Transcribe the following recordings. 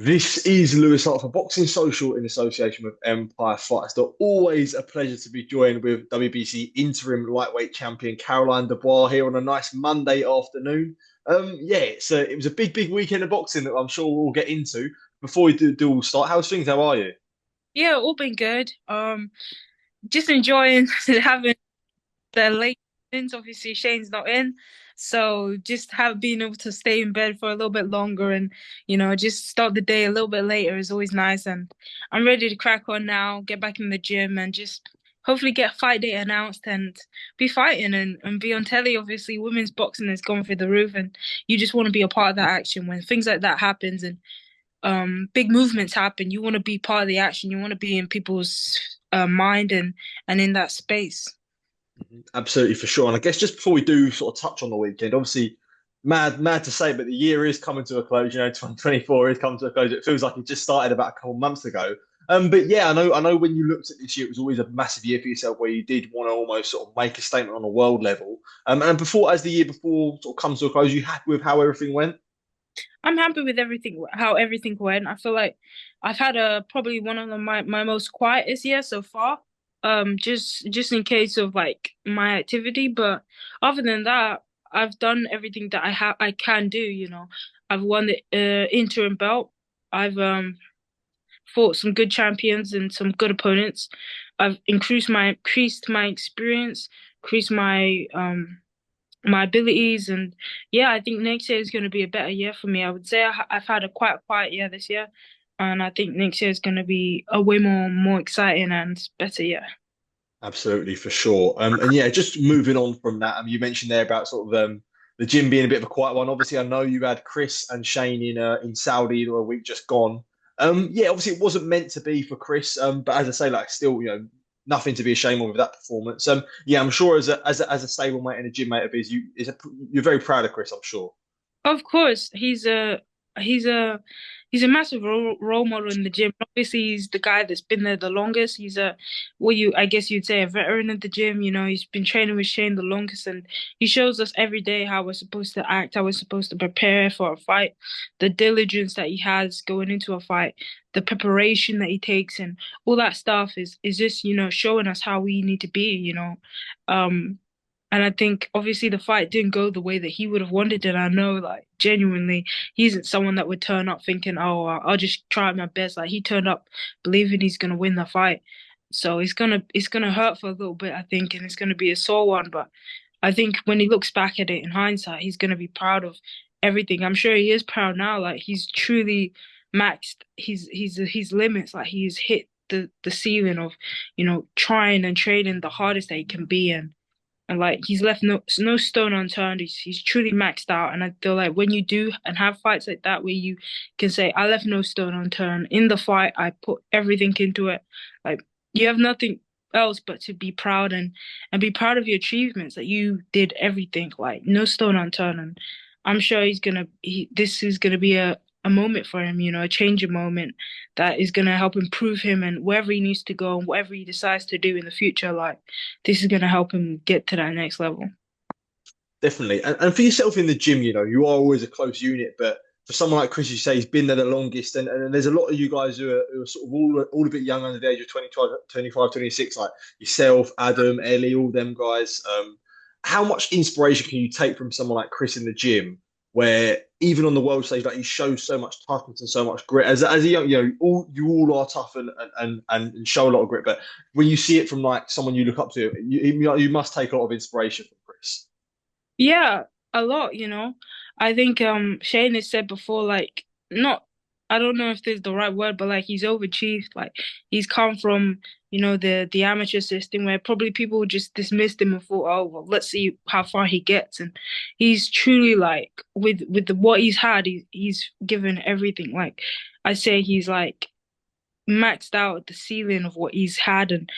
This is Lewis Hart for Boxing Social in association with Empire Fight Still. Always a pleasure to be joined with WBC Interim Lightweight Champion Caroline Dubois here on a nice Monday afternoon. It was a big weekend of boxing that I'm sure we'll get into. Before we do all start, how's things? How are you? Yeah, all been good. Just enjoying having the late since obviously Shane's not in. So just have been able to stay in bed for a little bit longer and just start the day a little bit later is always nice. And I'm ready to crack on now, get back in the gym and just hopefully get fight date announced and be fighting and be on telly. Obviously, women's boxing has gone through the roof and you just want to be a part of that action when things like that happens and big movements happen. You want to be part of the action. You want to be in people's mind and in that space. Absolutely, for sure. And I guess just before we do sort of touch on the weekend, obviously, mad to say, but the year is coming to a close. 2024 is coming to a close. It feels like it just started about a couple of months ago. But yeah, I know when you looked at this year, it was always a massive year for yourself where you did want to almost sort of make a statement on a world level. And before, as the year before sort of comes to a close, you happy with how everything went? I'm happy with everything, how everything went. I feel like I've had a probably one of my most quietest year so far. Just in case of like my activity, but other than that, I've done everything that I can do. I've won the interim belt. I've fought some good champions and some good opponents. I've increased my experience, increased my abilities, and yeah, I think next year is going to be a better year for me. I would say I've had a quite quiet year this year, and I think next year is going to be a way more exciting and better year. Absolutely, for sure. And yeah, just moving on from that, you mentioned there about sort of the gym being a bit of a quiet one. Obviously, I know you had Chris and Shane in Saudi a week just gone. Yeah, obviously it wasn't meant to be for Chris. But as I say, like still, nothing to be ashamed of with that performance. Yeah, I'm sure as a stablemate and a gym mate of his, you're very proud of Chris, I'm sure. Of course, he's a he's a massive role model in the gym. Obviously, he's the guy that's been there the longest. He's a what you I guess you'd say a veteran of the gym. He's been training with Shane the longest, and he shows us every day how we're supposed to act, how we're supposed to prepare for a fight, the diligence that he has going into a fight, the preparation that he takes, and all that stuff is just showing us how we need to be. Um and I think obviously the fight didn't go the way that he would have wanted it. I know, like, genuinely, he isn't someone that would turn up thinking, oh, I'll just try my best. Like, he turned up believing he's gonna win the fight. So it's gonna hurt for a little bit, I think, and it's gonna be a sore one. But I think when he looks back at it in hindsight, he's gonna be proud of everything. I'm sure he is proud now. Like, he's truly maxed his limits. Like, he's hit the ceiling of, trying and training the hardest that he can be, and like he's left no stone unturned. He's truly maxed out, and I feel like when you do and have fights like that where you can say I left no stone unturned in the fight, I put everything into it. Like you have nothing else but to be proud and be proud of your achievements that you did everything, like no stone unturned. And I'm sure this is gonna be a moment for him, a changing moment that is gonna help improve him and wherever he needs to go and whatever he decides to do in the future. Like this is going to help him get to that next level. Definitely. And for yourself in the gym, you are always a close unit, but for someone like Chris, you say he's been there the longest, and there's a lot of you guys who are sort of all a bit young under the age of 25, 26, like yourself, Adam, Ellie, all them guys. How much inspiration can you take from someone like Chris in the gym, where even on the world stage, like he shows so much toughness and so much grit. As a young, you all are tough and show a lot of grit, but when you see it from like someone you look up to, you must take a lot of inspiration from Chris. Yeah, a lot. I think Shane has said before, like not I don't know if this is the right word, but like he's overachieved. Like he's come from, the amateur system where probably people just dismissed him and thought, oh well, let's see how far he gets. And he's truly like what he's had, he's given everything. Like I say he's like maxed out at the ceiling of what he's had and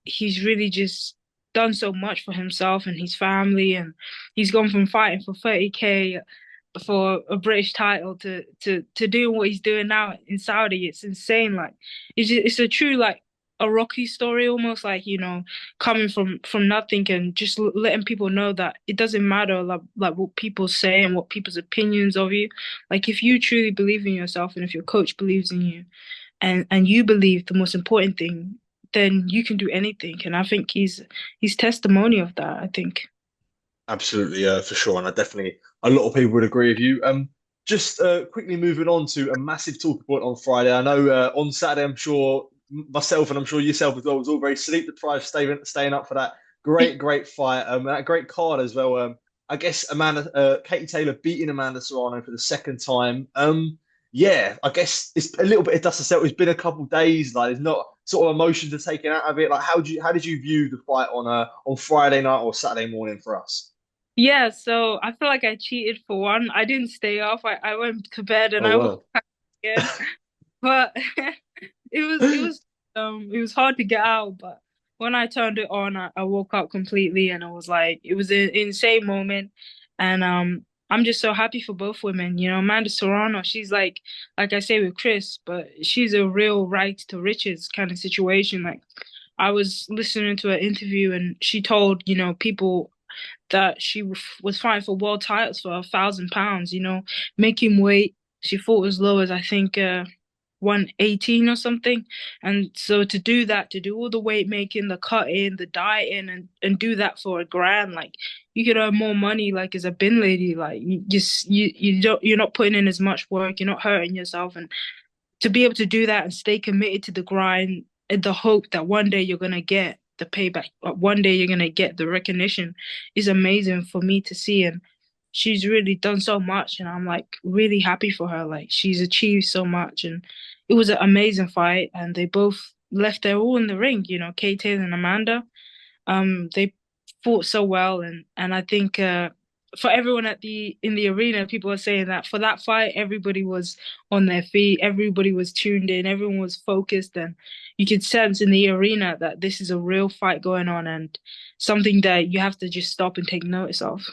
he's really just done so much for himself and his family and he's gone from fighting for 30K for a British title to doing what he's doing now in Saudi. It's insane. Like it's a true like a Rocky story, almost like, coming from nothing and just letting people know that it doesn't matter like what people say and what people's opinions of you. Like if you truly believe in yourself and if your coach believes in you and you believe the most important thing, then you can do anything. And I think he's testimony of that, I think. Absolutely, for sure, and I definitely a lot of people would agree with you. Just quickly moving on to a massive talking point on Friday. I know on Saturday, I'm sure myself and I'm sure yourself as well was all very sleep deprived, staying up for that great fight. That great card as well. I guess Katie Taylor beating Amanda Serrano for the second time. Yeah, I guess it's a little bit of dust to settle. It's been a couple of days. Like, there's not sort of emotions are taken out of it. Like, how did you view the fight on Friday night or Saturday morning for us? Yeah, so I feel like I cheated for one. I didn't stay off. I went to bed and Oh I woke wow. up again. But it was hard to get out, but when I turned it on, I woke up completely and I was like it was an insane moment. And I'm just so happy for both women. Amanda Serrano, she's like I say with Chris, but she's a real right to riches kind of situation. Like I was listening to an interview and she told, people that she was fighting for world titles for £1,000, making weight. She fought as low as I think 118 or something. And so to do that, to do all the weight making, the cutting, the dieting, and do that for £1,000, like you could earn more money like as a bin lady. Like you're not putting in as much work, you're not hurting yourself. And to be able to do that and stay committed to the grind and the hope that one day you're gonna get the payback, one day you're gonna get the recognition is amazing for me to see. And she's really done so much, and I'm like really happy for her. Like she's achieved so much, and it was an amazing fight. And they both left their all in the ring. Kate and Amanda. They fought so well, and I think for everyone in the arena, people are saying that for that fight, everybody was on their feet, everybody was tuned in, everyone was focused, and you could sense in the arena that this is a real fight going on and something that you have to just stop and take notice of.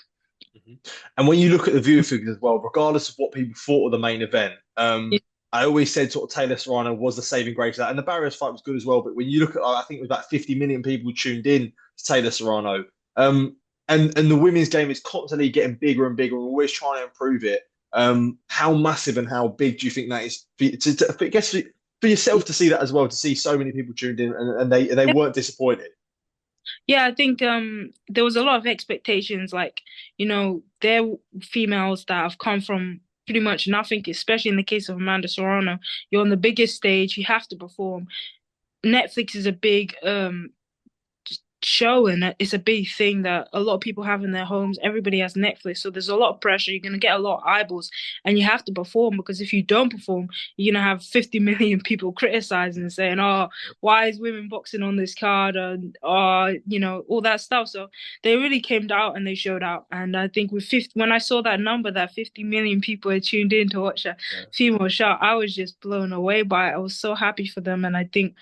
Mhm. And when you look at the viewer figures as well, regardless of what people thought of the main event, I always said sort of Taylor Serrano was the saving grace of that, and the Barrios fight was good as well. But when you look at, I think it was about 50 million people tuned in to Taylor Serrano, and the women's game is constantly getting bigger and bigger. We're always trying to improve it. How massive and how big do you think that is? I guess for yourself to see that as well, to see so many people tuned in and they weren't disappointed. Yeah, I think there was a lot of expectations, like, there females that have come from pretty much nothing, especially in the case of Amanda Serrano. You're on the biggest stage, you have to perform. Netflix is a big show, and it's a big thing that a lot of people have in their homes. Everybody has Netflix, so there's a lot of pressure. You're going to get a lot of eyeballs, and you have to perform, because if you don't perform, you're going to have 50 million people criticizing and saying, oh, why is women boxing on this card, and all that stuff. So they really came out and they showed out. And I think with 50, when I saw that number that 50 million people had tuned in to watch a female shot, I was just blown away by it. I was so happy for them. And I think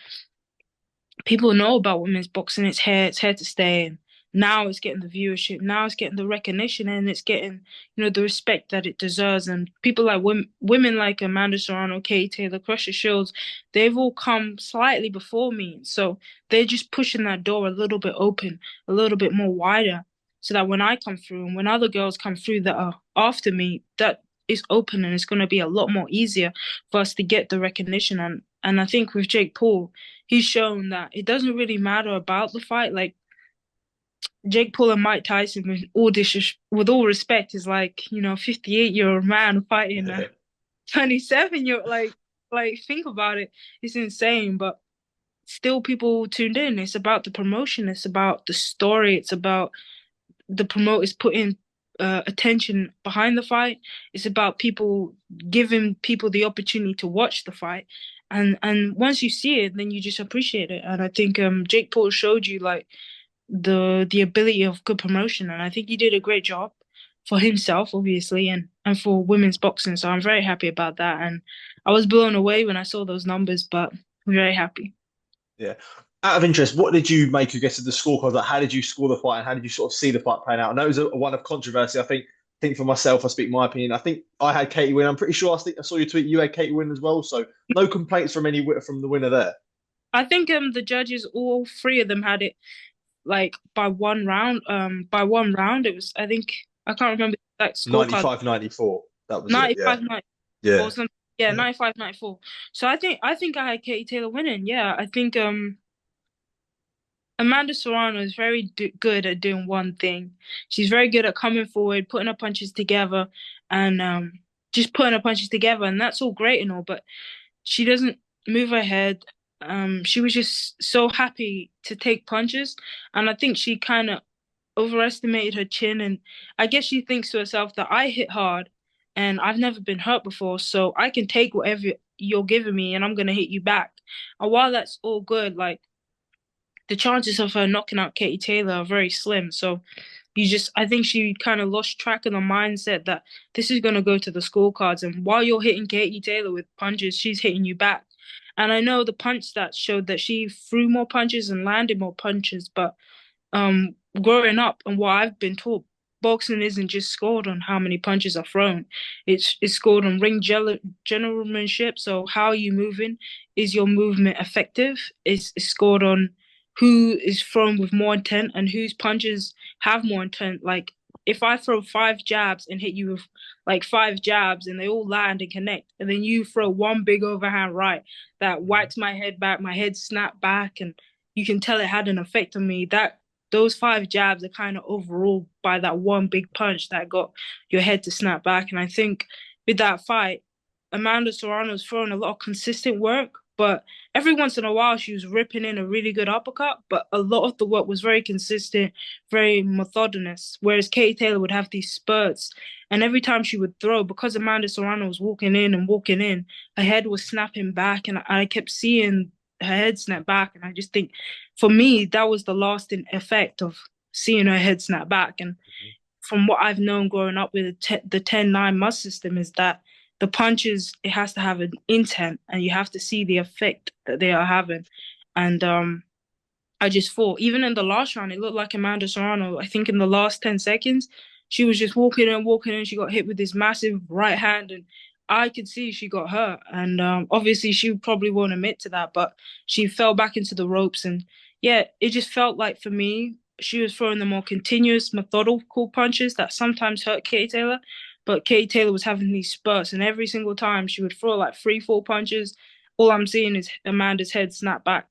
people know about women's boxing. It's here to stay. And now it's getting the viewership. Now it's getting the recognition, and it's getting, the respect that it deserves. And people like women like Amanda Serrano, Kay Taylor, Crusher Shields, they've all come slightly before me. So they're just pushing that door a little bit open, a little bit more wider, so that when I come through and when other girls come through that are after me, that is open, and it's going to be a lot more easier for us to get the recognition. And I think with Jake Paul, he's shown that it doesn't really matter about the fight. Like Jake Paul and Mike Tyson, with all respect, is like 58-year-old man fighting a 27-year. Like think about it, it's insane. But still, people tuned in. It's about the promotion. It's about the story. It's about the promoters putting attention behind the fight. It's about people giving people the opportunity to watch the fight. And once you see it, then you just appreciate it. And I think Jake Paul showed you like the ability of good promotion, and I think he did a great job for himself, obviously, and for women's boxing. So I'm very happy about that. And I was blown away when I saw those numbers, but I'm very happy. Yeah. Out of interest, what did you make, I guess, of the scorecards? Like, how did you score the fight, and how did you sort of see the fight playing out? I know it was a one of controversy. I think for myself, I speak my opinion. I think I had Katie win. I'm pretty sure I saw your tweet. You had Katie win as well. So no complaints from from the winner there. I think the judges, all three of them, had it like by one round. By one round, it was, I think, I can't remember the exact scorecard. 95, 94. That was it. Yeah. 95, 90 or Yeah. something. Yeah, Yeah. 95, 94. So I think I had Katie Taylor winning. Yeah, I think Amanda Serrano is very good at doing one thing. She's very good at coming forward, putting her punches together, and just putting her punches together, and that's all great and all. But she doesn't move her head. She was just so happy to take punches, and I think she kind of overestimated her chin, and I guess she thinks to herself that I hit hard, and I've never been hurt before, so I can take whatever you're giving me, and I'm gonna hit you back. And while that's all good, like the chances of her knocking out Katie Taylor are very slim. So I think she kind of lost track of the mindset that this is going to go to the scorecards. And while you're hitting Katie Taylor with punches, she's hitting you back. And I know the punch stats showed that she threw more punches and landed more punches, but growing up and what I've been taught, boxing isn't just scored on how many punches are thrown. It's scored on generalmanship. So how are you moving? Is your movement effective? Is scored on who is thrown with more intent and whose punches have more intent. Like if I throw five jabs and hit you with like five jabs and they all land and connect, and then you throw one big overhand right that whacks my head back, my head snapped back, and you can tell it had an effect on me. That those five jabs are kind of overruled by that one big punch that got your head to snap back. And I think with that fight, Amanda Serrano's throwing a lot of consistent work, but every once in a while she was ripping in a really good uppercut. But a lot of the work was very consistent, very methodonous. Whereas Katie Taylor would have these spurts, and every time she would throw, because Amanda Serrano was walking in and walking in, her head was snapping back, and I kept seeing her head snap back, and I just think for me, that was the lasting effect of seeing her head snap back. And from what I've known growing up with the 10-9 must system is that the punches, it has to have an intent and you have to see the effect that they are having. And I just thought, even in the last round, it looked like Amanda Serrano. I think in the last 10 seconds, she was just walking in, walking in. She got hit with this massive right hand, and I could see she got hurt. And obviously, she probably won't admit to that, but she fell back into the ropes. And yeah, it just felt like for me, she was throwing the more continuous, methodical punches that sometimes hurt Katie Taylor. But Katie Taylor was having these spurts, and every single time she would throw like three, four punches. All I'm seeing is Amanda's head snap back.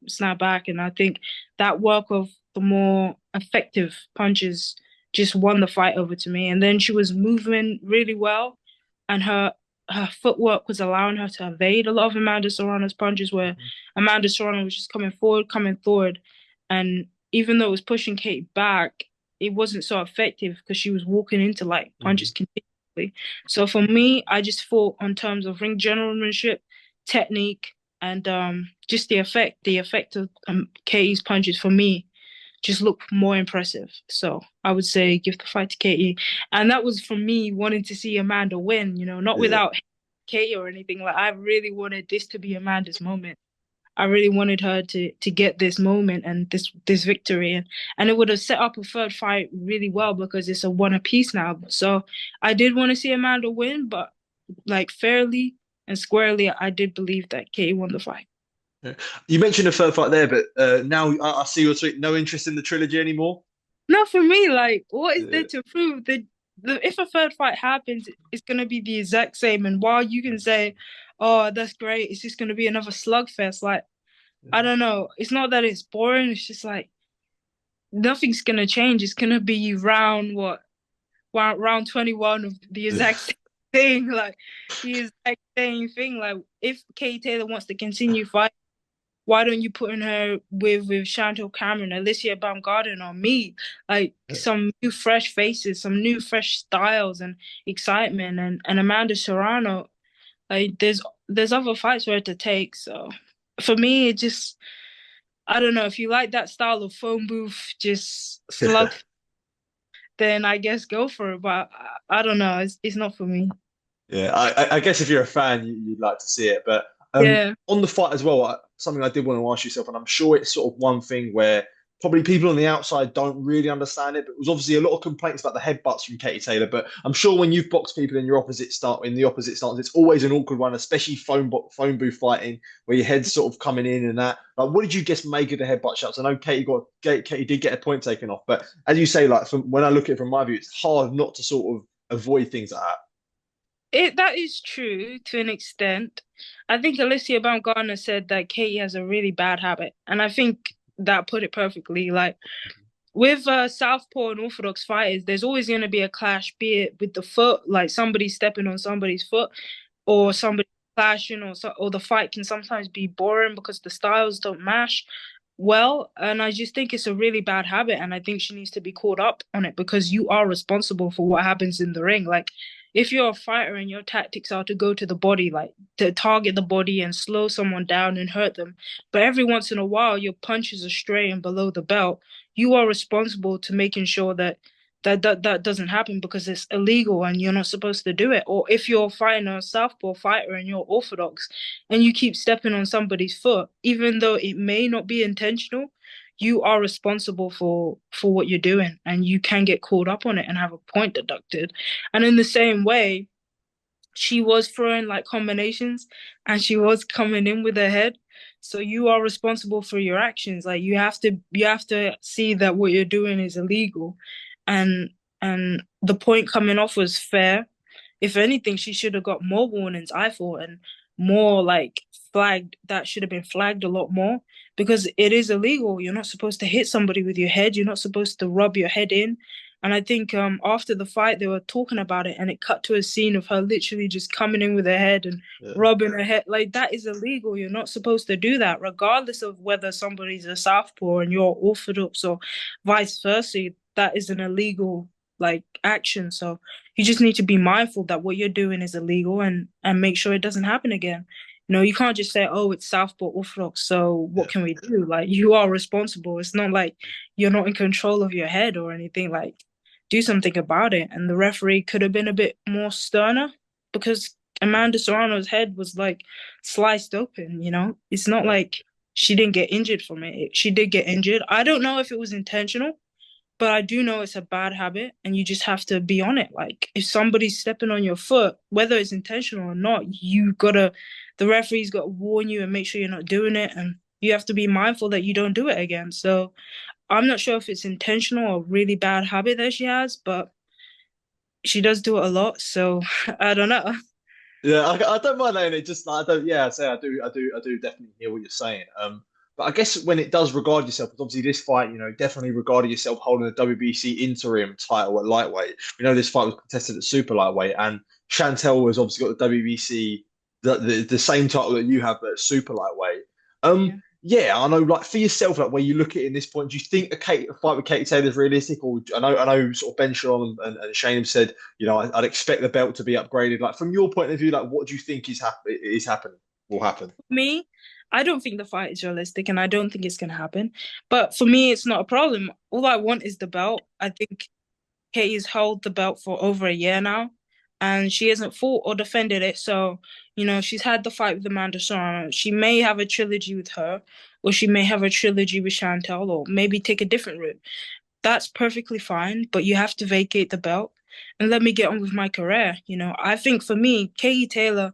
And I think that work of the more effective punches just won the fight over to me. And then she was moving really well, and her footwork was allowing her to evade a lot of Amanda Serrano's punches, where Amanda Serrano was just coming forward, and even though it was pushing Kate back, it wasn't so effective because she was walking into like punches continuously. So for me, I just thought on terms of ring generalmanship, technique, and just the effect of Katie's punches for me just looked more impressive. So I would say give the fight to Katie, and that was for me wanting to see Amanda win. Not Yeah. without Katie or anything. Like I really wanted this to be Amanda's moment. I really wanted her to get this moment and this victory, and it would have set up a third fight really well because it's a one apiece now. So I did want to see Amanda win, but like fairly and squarely, I did believe that Katie won the fight. Yeah. You mentioned a third fight there, but now I see your tweet. No interest in the trilogy anymore. Not for me. Like, what is there Yeah. to prove? If a third fight happens, it's gonna be the exact same. And while you can say, "Oh, that's great," it's just gonna be another slugfest. Like, I don't know. It's not that it's boring. It's just like nothing's gonna change. It's gonna be round 21 of the Yeah. exact same thing. Like the exact same thing. Like if Kay Taylor wants to continue fighting, why don't you put in her with Chantel Cameron, Alicia Baumgarten, or me? Like some new fresh faces, some new fresh styles and excitement, and Amanda Serrano. Like there's other fights for her to take. So for me, it just I don't know if you like that style of phone booth, just slug, then I guess go for it. But I don't know, it's not for me. Yeah, I guess if you're a fan, you'd like to see it. But Yeah. on the fight as well, something I did want to ask yourself, and I'm sure it's sort of one thing where probably people on the outside don't really understand it. But it was obviously a lot of complaints about the headbutts from Katie Taylor. But I'm sure when you've boxed people in the opposite stance, it's always an awkward one, especially phone booth fighting where your head's sort of coming in and that. Like, what did you guess make of the headbutt shots? I know Katie did get a point taken off, but as you say, like from when I look at it from my view, it's hard not to sort of avoid things like that. That is true to an extent. I think Alicia Baumgartner said that Katie has a really bad habit, and I think that put it perfectly. Like with Southpaw and Orthodox fighters, there's always going to be a clash, be it with the foot, like somebody stepping on somebody's foot, or somebody clashing, or the fight can sometimes be boring because the styles don't mash well. And I just think it's a really bad habit, and I think she needs to be called up on it because you are responsible for what happens in the ring. Like if you're a fighter and your tactics are to go to the body, like to target the body and slow someone down and hurt them, but every once in a while your punches are straying below the belt, you are responsible to making sure that doesn't happen because it's illegal and you're not supposed to do it. Or if you're fighting a southpaw fighter and you're orthodox and you keep stepping on somebody's foot, even though it may not be intentional, you are responsible for what you're doing and you can get called up on it and have a point deducted. And in the same way, she was throwing like combinations and she was coming in with her head. So you are responsible for your actions. Like you have to see that what you're doing is illegal. And and the point coming off was fair. If anything, she should have got more warnings, I thought, and more like flagged that should have been flagged a lot more because it is illegal. You're not supposed to hit somebody with your head. You're not supposed to rub your head in. And I think after the fight, they were talking about it, and it cut to a scene of her literally just coming in with her head and Yeah, rubbing her head. Like, that is illegal. You're not supposed to do that, regardless of whether somebody's a southpaw and you're orthodox or vice versa. That is an illegal like action. So you just need to be mindful that what you're doing is illegal and make sure it doesn't happen again. You can't just say, "Oh, it's Southpaw Orthodox, so what yeah, can we do?" Like, you are responsible. It's not like you're not in control of your head or anything. Like, do something about it. And the referee could have been a bit more sterner because Amanda Serrano's head was like sliced open. It's not yeah, like she didn't get injured from it. She did get injured. I don't know if it was intentional, but I do know it's a bad habit and you just have to be on it. Like if somebody's stepping on your foot, whether it's intentional or not, the referee's got to warn you and make sure you're not doing it. And you have to be mindful that you don't do it again. So I'm not sure if it's intentional or really bad habit that she has, but she does do it a lot. So I don't know. yeah. I don't mind that. It just I don't. Yeah, I say I do definitely hear what you're saying. But I guess when it does regard yourself, 'cause obviously this fight, definitely regarded yourself holding the WBC interim title at lightweight. We know this fight was contested at super lightweight, and Chantel has obviously got the WBC, the same title that you have, but at super lightweight. Yeah. Yeah, I know. Like for yourself, like where you look at it in this point, do you think a fight with Katie Taylor is realistic? Or I know, sort of Ben Sharon and Shane have said, I'd expect the belt to be upgraded. Like from your point of view, like what do you think is happening? Will happen? Me, I don't think the fight is realistic and I don't think it's going to happen. But for me, it's not a problem. All I want is the belt. I think Katie's held the belt for over a year now, and she hasn't fought or defended it. So, she's had the fight with Amanda Serrano. She may have a trilogy with her, or she may have a trilogy with Chantel, or maybe take a different route. That's perfectly fine, but you have to vacate the belt and let me get on with my career. I think for me, Katie Taylor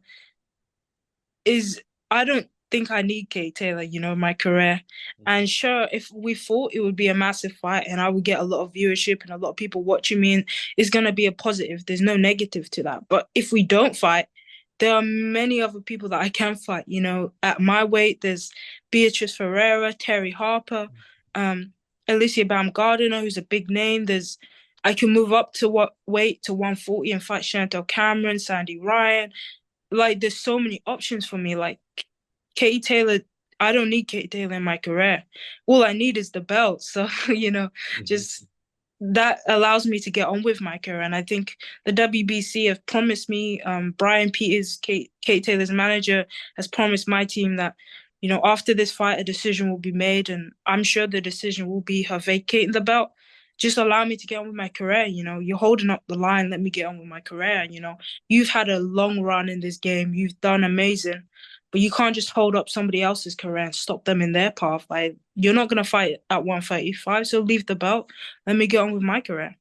is I don't think I need Kate Taylor, in my career. And sure, if we fought, it would be a massive fight and I would get a lot of viewership and a lot of people watching me, and it's gonna be a positive. There's no negative to that. But if we don't fight, there are many other people that I can fight. At my weight, there's Beatrice Ferreira, Terry Harper, um, Alicia Baumgardner, who's a big name. I can move up to what weight to 140 and fight Chantel Cameron, Sandy Ryan. Like there's so many options for me. Like Katie Taylor, I don't need Katie Taylor in my career. All I need is the belt. So, just that allows me to get on with my career. And I think the WBC have promised me, Brian Peters, Kate Taylor's manager, has promised my team that, after this fight, a decision will be made. And I'm sure the decision will be her vacating the belt. Just allow me to get on with my career. You're holding up the line. Let me get on with my career. You've had a long run in this game. You've done amazing. but you can't just hold up somebody else's career and stop them in their path. Like you're not gonna fight at 135, so leave the belt. Let me get on with my career.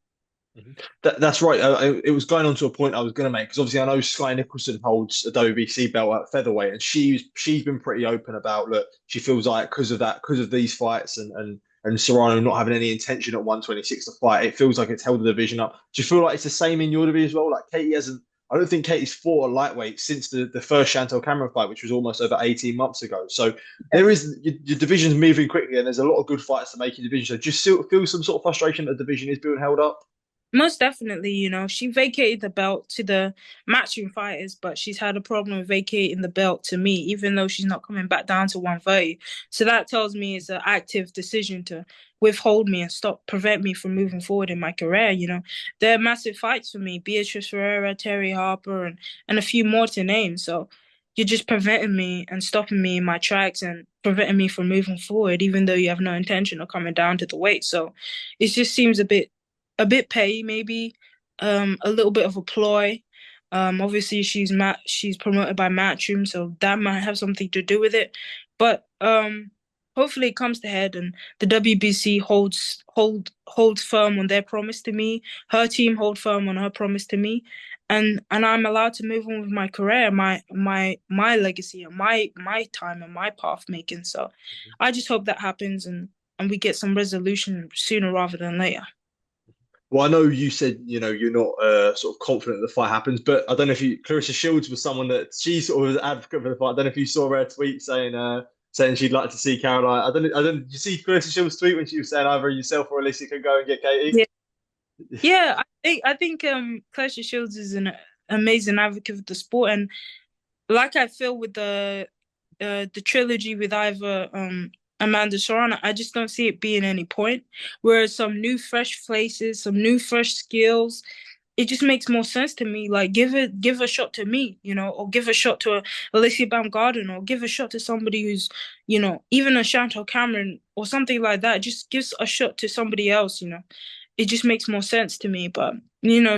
Mhm. That's right. It was going on to a point I was going to make because obviously I know Sky Nicholson holds a WBC belt at featherweight, and she's been pretty open about look. She feels like because of these fights and Serrano not having any intention at 126 to fight, it feels like it's held the division up. Do you feel like it's the same in your division as well? Like Katie hasn't. I don't think Katie's fought a lightweight since the first Chantel Cameron fight, which was almost over 18 months ago. So there is your division's moving quickly, and there's a lot of good fights to make your division. So just feel some sort of frustration that the division is being held up. Most definitely, she vacated the belt to the matchroom fighters, but she's had a problem with vacating the belt to me, even though she's not coming back down to 130. So that tells me it's an active decision to withhold me and prevent me from moving forward in my career. There are massive fights for me, Beatrice Ferreira, Terry Harper, and a few more to name. So you're just preventing me and stopping me in my tracks and preventing me from moving forward, even though you have no intention of coming down to the weight. So it just seems a bit petty, maybe, a little bit of a ploy. Obviously she's promoted by Matchroom, so that might have something to do with it. But hopefully it comes to head and the WBC holds firm on their promise to me. Her team hold firm on her promise to me. And I'm allowed to move on with my career, my legacy and my time and my path making. So I just hope that happens and we get some resolution sooner rather than later. Well, I know you said you're not sort of confident the fight happens, but I don't know if Claressa Shields was someone that she sort of was an advocate for the fight. I don't know if you saw her tweet saying she'd like to see Caroline. I don't. Did you see Claressa Shields' tweet when she was saying either yourself or Alicia can go and get Katie? Yeah, yeah. I think Claressa Shields is an amazing advocate for the sport, and like I feel with the trilogy with either Amanda Serrano, I just don't see it being any point. Whereas some new fresh faces, some new fresh skills, it just makes more sense to me. Like give a shot to me, or give a shot to Alicia Baumgarten, or give a shot to somebody who's, even a Chantel Cameron or something like that. Just gives a shot to somebody else. It just makes more sense to me. But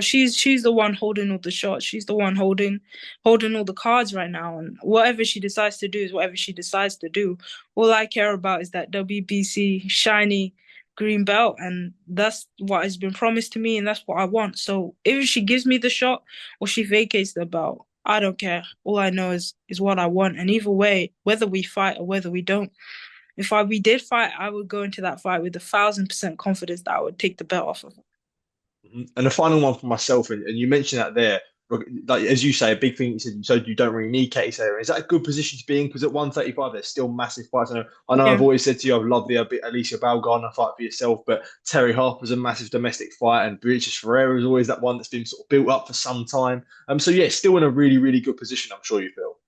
she's the one holding all the shots. She's the one holding all the cards right now. And whatever she decides to do is whatever she decides to do. All I care about is that WBC shiny green belt, and that's what has been promised to me, and that's what I want. So if she gives me the shot or she vacates the belt, I don't care. All I know is what I want. And either way, whether we fight or whether we don't, if we did fight, I would go into that fight with 1,000% confidence that I would take the belt off of her. And the final one for myself, and you mentioned that there, like as you say, a big thing you said you don't really need Katie Taylor. Is that a good position to be in? Because at 135, there's still massive fights. I know I've Yeah. always said to you, I've loved the Alicia Baumgartner fight for yourself, but Terry Harper's a massive domestic fight, and Beatrice Ferreira is always that one that's been sort of built up for some time. So yeah, still in a really, really good position, I'm sure you feel.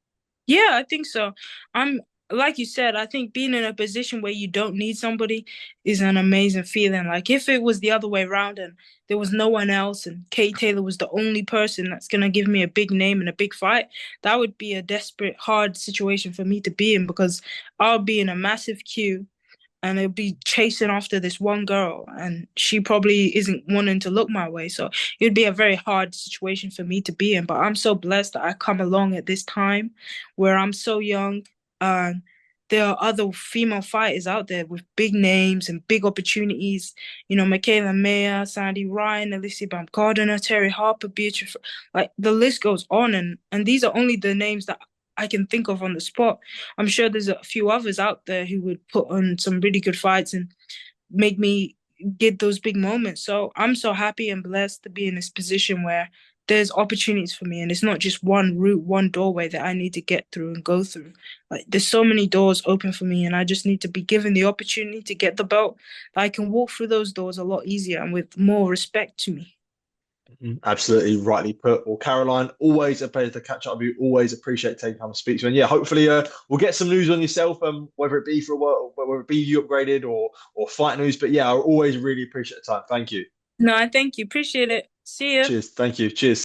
Yeah, I think so. I'm like you said, I think being in a position where you don't need somebody is an amazing feeling. Like if it was the other way around and there was no one else and Kate Taylor was the only person that's gonna give me a big name and a big fight, that would be a desperate, hard situation for me to be in because I'll be in a massive queue and it'll be chasing after this one girl and she probably isn't wanting to look my way, so it'd be a very hard situation for me to be in. But I'm so blessed that I come along at this time where I'm so young and there are other female fighters out there with big names and big opportunities. Michaela Mayer, Sandy Ryan, Alicia Baumgardner, Terry Harper, Beatrice, like the list goes on, and these are only the names that I can think of on the spot. I'm sure there's a few others out there who would put on some really good fights and make me get those big moments. So I'm so happy and blessed to be in this position where there's opportunities for me and it's not just one route, one doorway that I need to get through and go through. Like there's so many doors open for me and I just need to be given the opportunity to get the belt that I can walk through those doors a lot easier and with more respect to me. Absolutely rightly put. Well, Caroline, always a pleasure to catch up with you. Always appreciate taking time to speak to you. And yeah, hopefully we'll get some news on yourself, whether it be for a while, whether it be you upgraded or fight news. But yeah, I always really appreciate the time. Thank you. No, I thank you. Appreciate it. See ya. Cheers. Thank you. Cheers.